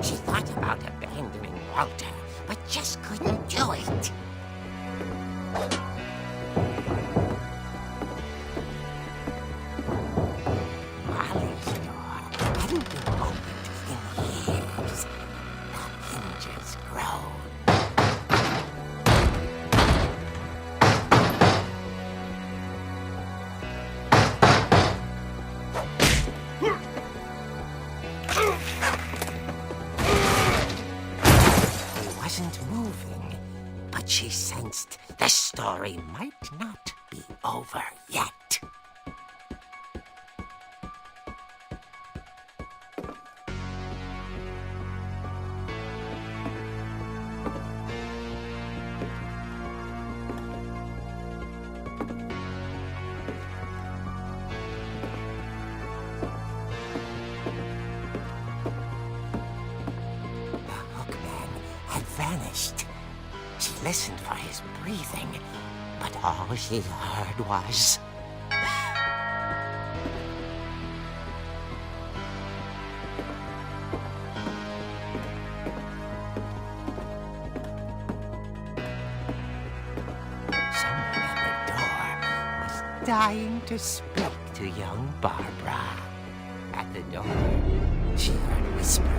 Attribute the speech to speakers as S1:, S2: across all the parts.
S1: She thought about abandoning Walter, but just couldn't do it. Molly's door hadn't been opened in years. The hinges groaned. He wasn't moving, but she sensed the story might not be over yet. Vanished. She listened for his breathing, but all she heard was... Someone at the door was dying to speak to young Barbara. At the door, she heard whispering.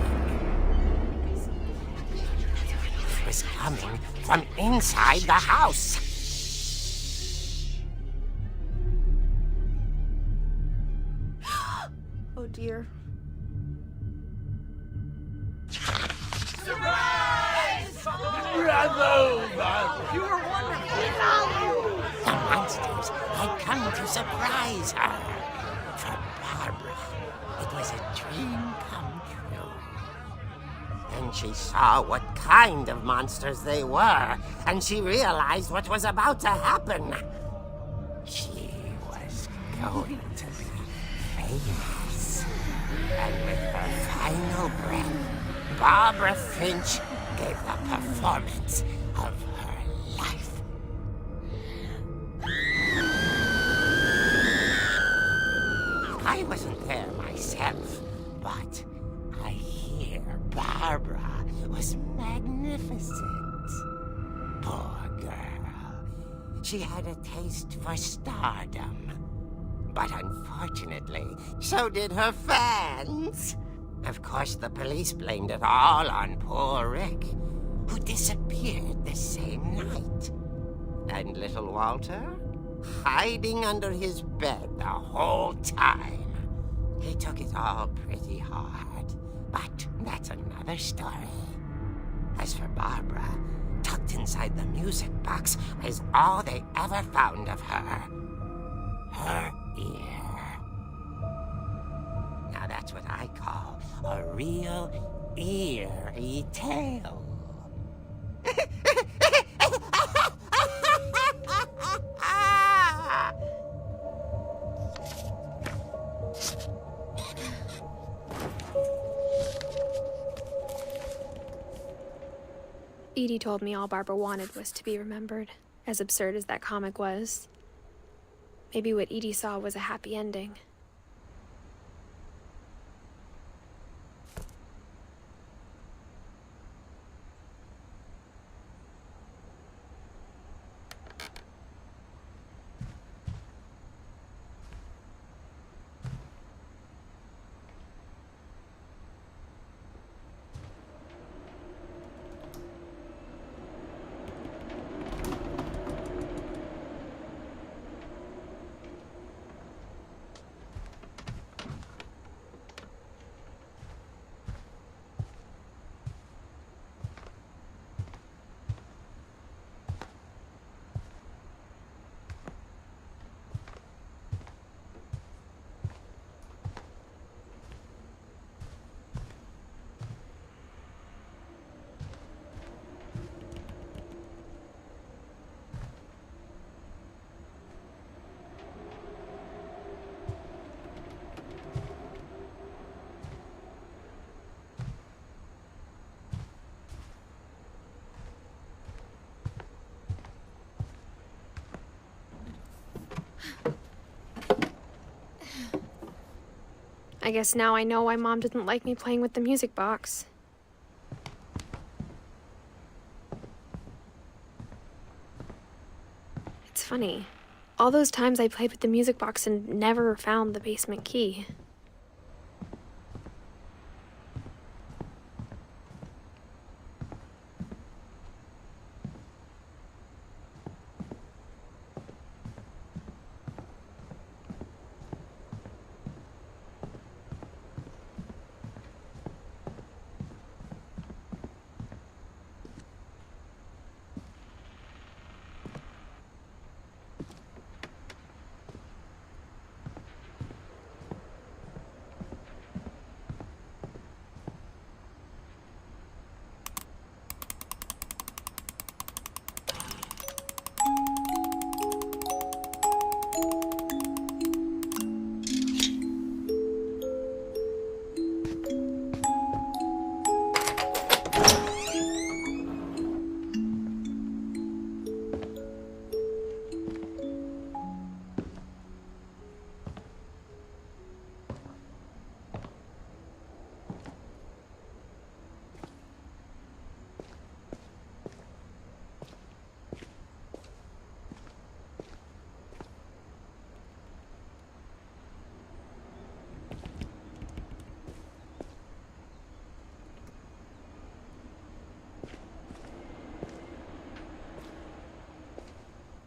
S1: Was coming from inside the house.
S2: Oh dear.
S1: Surprise! Bravo! You were wonderful. The monsters had come to surprise her. For Barbara, it was a dream come true. Then she saw what kind of monsters they were, and she realized what was about to happen. She was going to be famous. And with her final breath, Barbara Finch gave the performance of her life. I wasn't there myself, but I hear Barbara was magnificent. Poor girl. She had a taste for stardom. But unfortunately, so did her fans. Of course, the police blamed it all on poor Rick, who disappeared the same night. And little Walter, hiding under his bed the whole time. He took it all pretty hard, but that's another story. As for Barbara, tucked inside the music box was all they ever found of her. Her ear. Now that's what I call a real eerie tale.
S2: Edie told me all Barbara wanted was to be remembered, as absurd as that comic was. Maybe what Edie saw was a happy ending. I guess now I know why Mom didn't like me playing with the music box. funny. All those times I played with the music box and never found the basement key.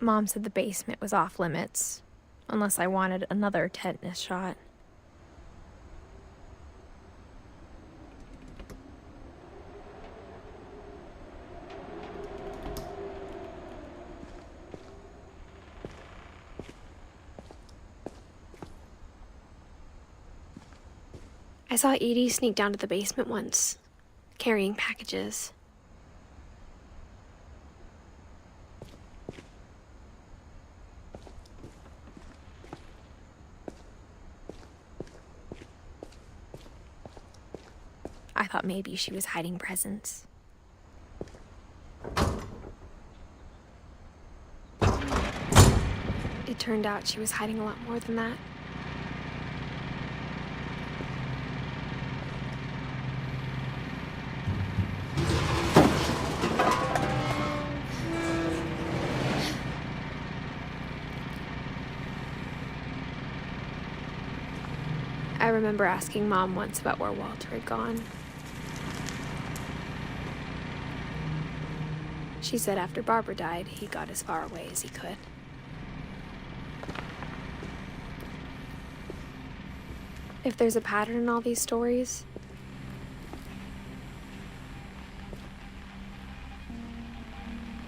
S2: Mom said the basement was off limits, unless I wanted another tetanus shot. I saw Edie sneak down to the basement once, carrying packages. I thought maybe she was hiding presents. It turned out she was hiding a lot more than that. I remember asking Mom once about where Walter had gone. She said after Barbara died, he got as far away as he could. If there's a pattern in all these stories,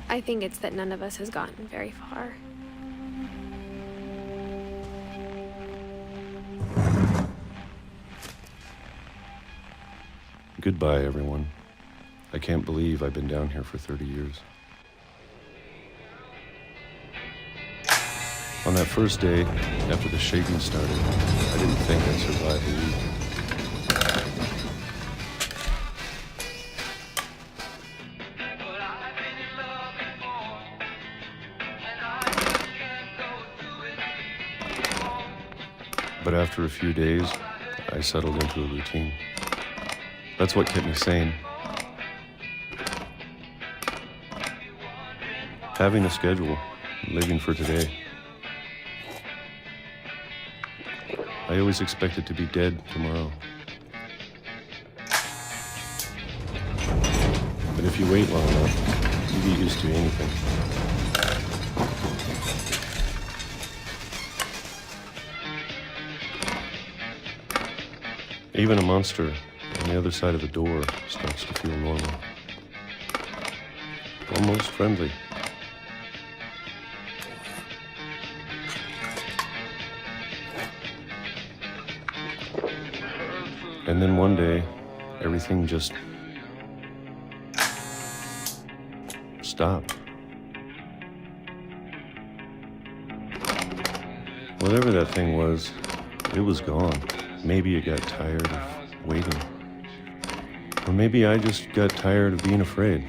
S2: I think it's that none of us has gotten very far.
S3: Goodbye, everyone. I can't believe I've been down here for 30 years. On that first day, after the shaking started, I didn't think I'd survive a week. But after a few days, I settled into a routine. That's what kept me sane. Having a schedule, living for today. I always expected to be dead tomorrow. But if you wait long enough, you get used to anything. Even a monster on the other side of the door starts to feel normal. Almost friendly. And then one day, everything just stopped. Whatever that thing was, it was gone. Maybe it got tired of waiting. Or maybe I just got tired of being afraid.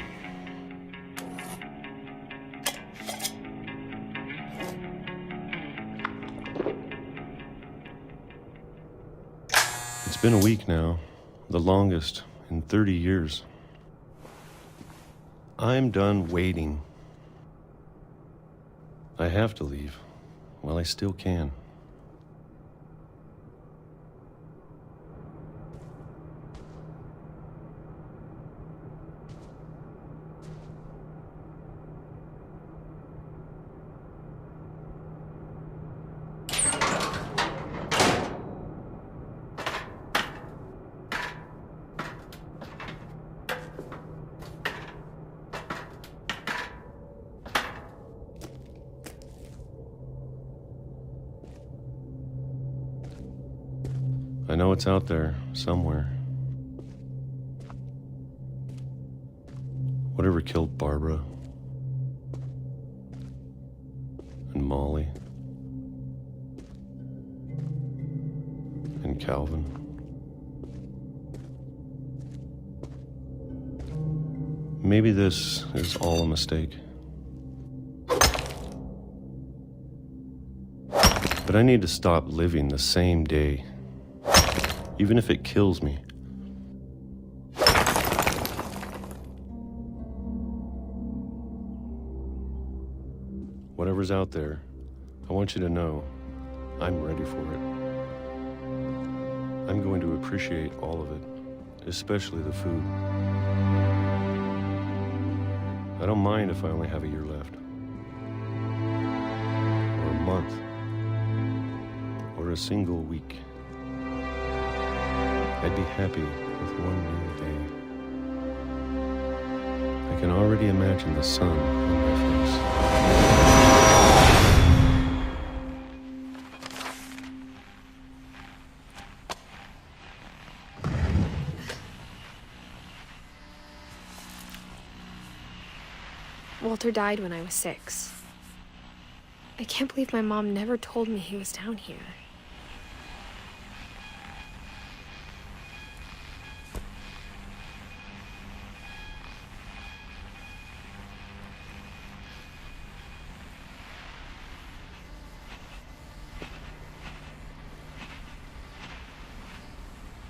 S3: It's been a week now, the longest in 30 years. I'm done waiting. I have to leave while I still can. I know it's out there, somewhere. Whatever killed Barbara and Molly and Calvin. Maybe this is all a mistake. But I need to stop living the same day. Even if it kills me. Whatever's out there, I want you to know I'm ready for it. I'm going to appreciate all of it, especially the food. I don't mind if I only have a year left, or a month, or a single week. I'd be happy with one new day. I can already imagine the sun on my face.
S2: Walter died when I was 6. I can't believe my mom never told me he was down here.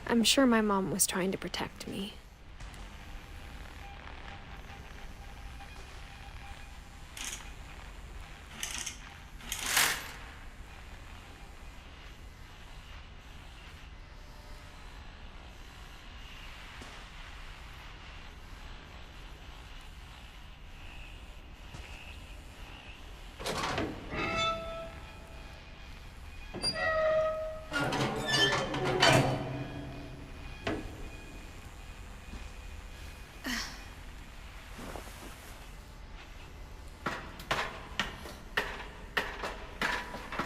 S2: I'm sure my mom was trying to protect me.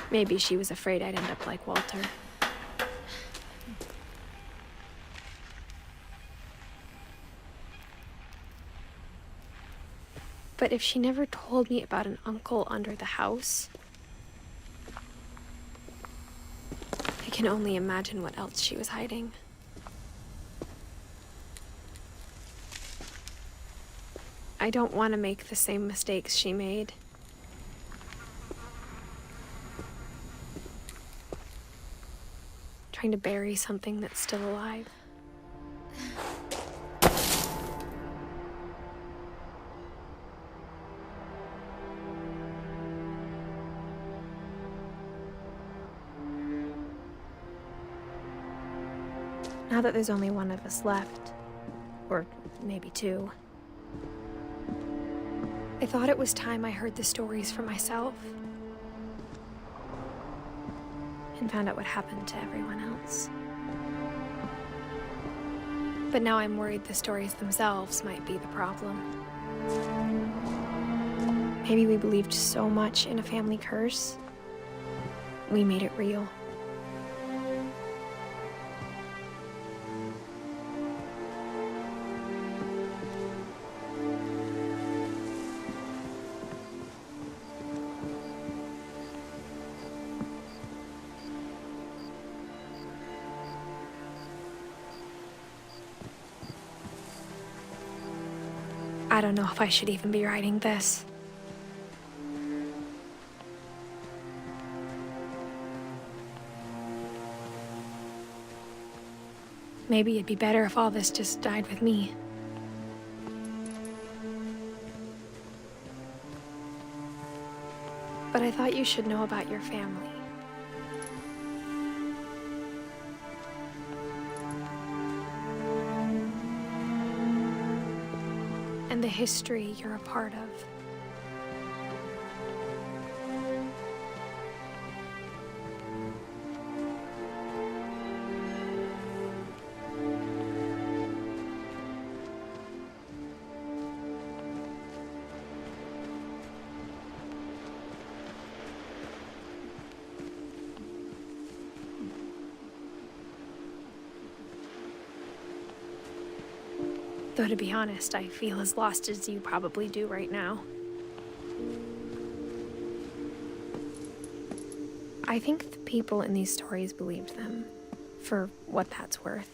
S2: Maybe she was afraid I'd end up like Walter. But if she never told me about an uncle under the house, I can only imagine what else she was hiding. I don't want to make the same mistakes she made. Trying to bury something that's still alive. Now that there's only one of us left, or maybe 2, I thought it was time I heard the stories for myself and found out what happened to everyone else. But now I'm worried the stories themselves might be the problem. Maybe we believed so much in a family curse, we made it real. I don't know if I should even be writing this. Maybe it'd be better if all this just died with me. I thought you should know about your family. And the history you're a part of. Though to be honest, I feel as lost as you probably do right now. I think the people in these stories believed them, for what that's worth.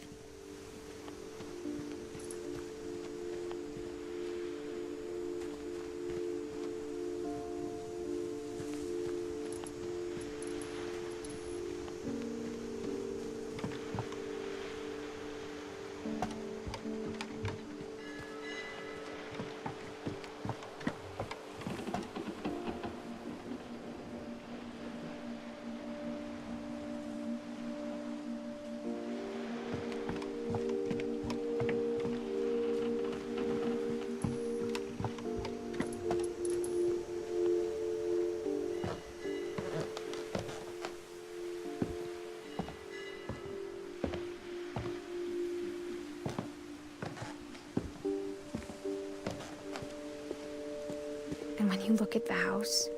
S2: And when you look at the house,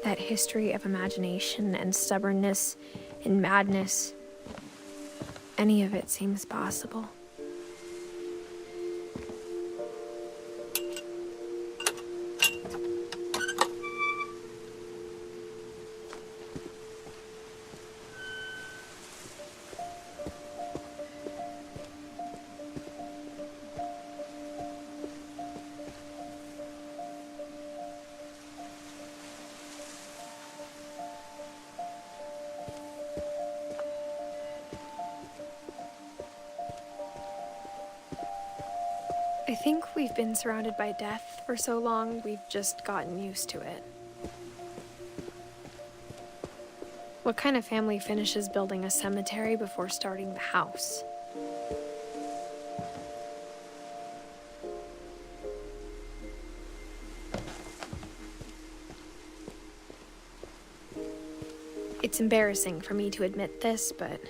S2: that history of imagination and stubbornness and madness, any of it seems possible. I think we've been surrounded by death for so long, we've just gotten used to it. What kind of family finishes building a cemetery before starting the house? It's embarrassing for me to admit this, but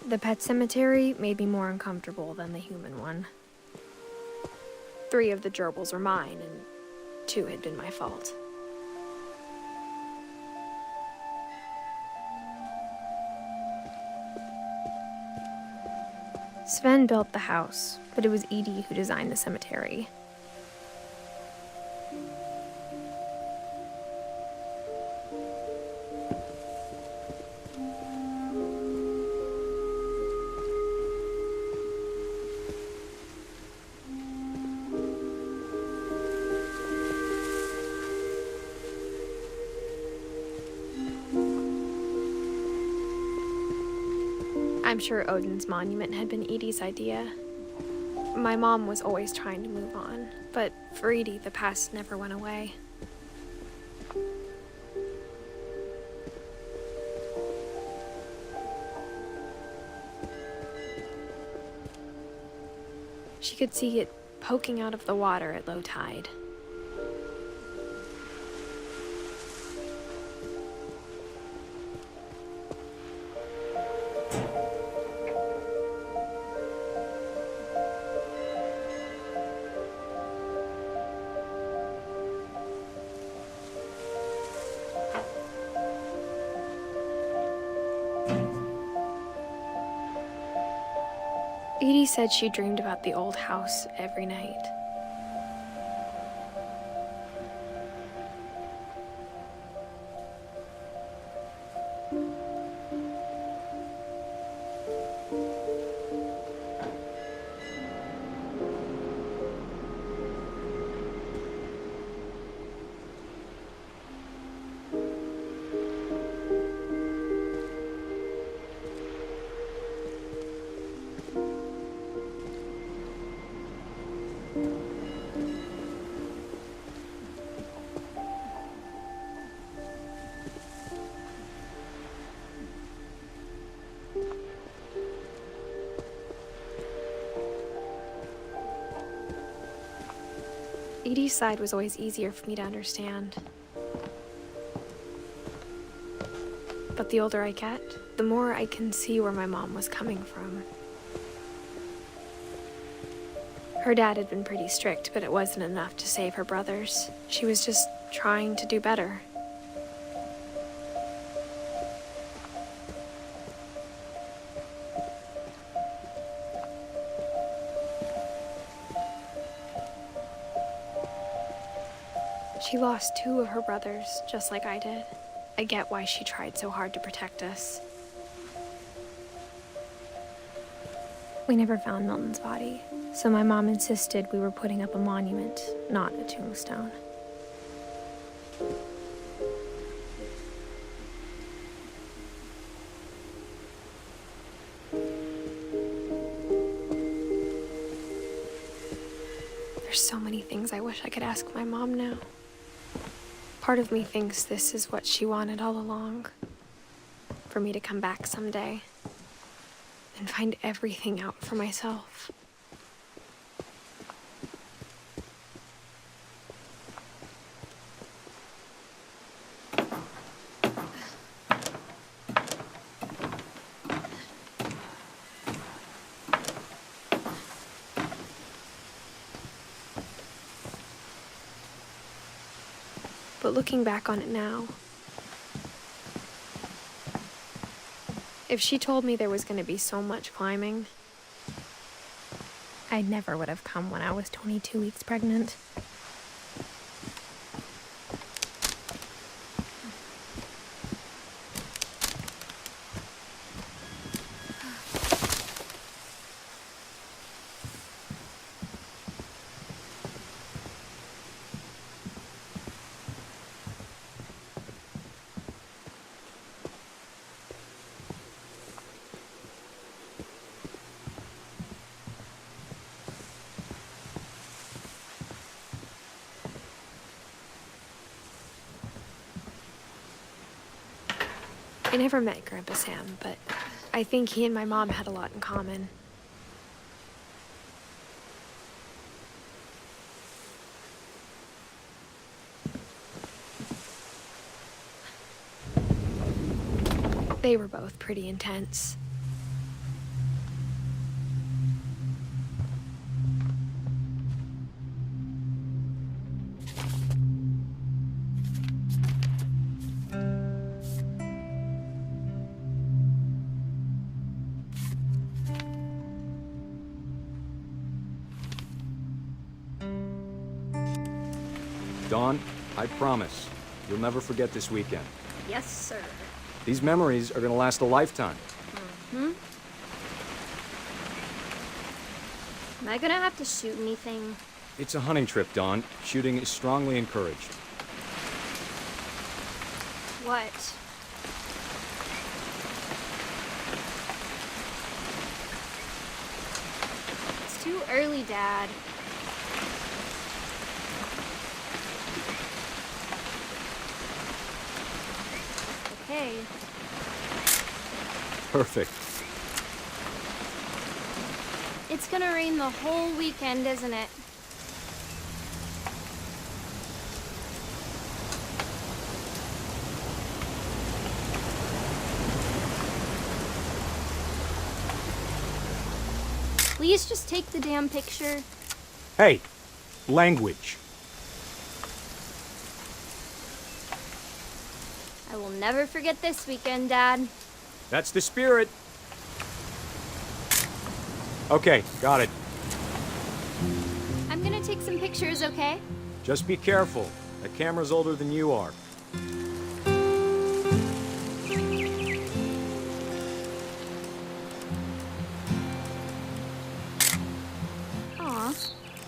S2: the pet cemetery made me more uncomfortable than the human one. 3 of the gerbils were mine, and 2 had been my fault. Sven built the house, but it was Edie who designed the cemetery. I'm sure Odin's monument had been Edie's idea. My mom was always trying to move on, but for Edie, the past never went away. She could see it poking out of the water at low tide. Edie said she dreamed about the old house every night. Edie's side was always easier for me to understand. But the older I get, the more I can see where my mom was coming from. Her dad had been pretty strict, but it wasn't enough to save her brothers. She was just trying to do better. She lost 2 of her brothers, just like I did. I get why she tried so hard to protect us. We never found Milton's body, so my mom insisted we were putting up a monument, not a tombstone. There's so many things I wish I could ask my mom now. Part of me thinks this is what she wanted all along. For me to come back someday and find everything out for myself. But looking back on it now, if she told me there was going to be so much climbing, I never would have come when I was 22 weeks pregnant. I never met Grandpa Sam, but I think he and my mom had a lot in common. They were both pretty intense.
S4: Dawn, I promise, you'll never forget this weekend.
S5: Yes, sir.
S4: These memories are gonna last a lifetime.
S5: Am I gonna have to shoot anything?
S4: It's a hunting trip, Dawn. Shooting is strongly encouraged.
S5: What? It's too early, Dad. Okay.
S4: Perfect.
S5: It's gonna rain the whole weekend, isn't it? Please just take the damn picture.
S4: Hey, language.
S5: I will never forget this weekend, Dad.
S4: That's the spirit. Okay, got it.
S5: I'm gonna take some pictures, okay?
S4: Just be careful. That camera's older than you are.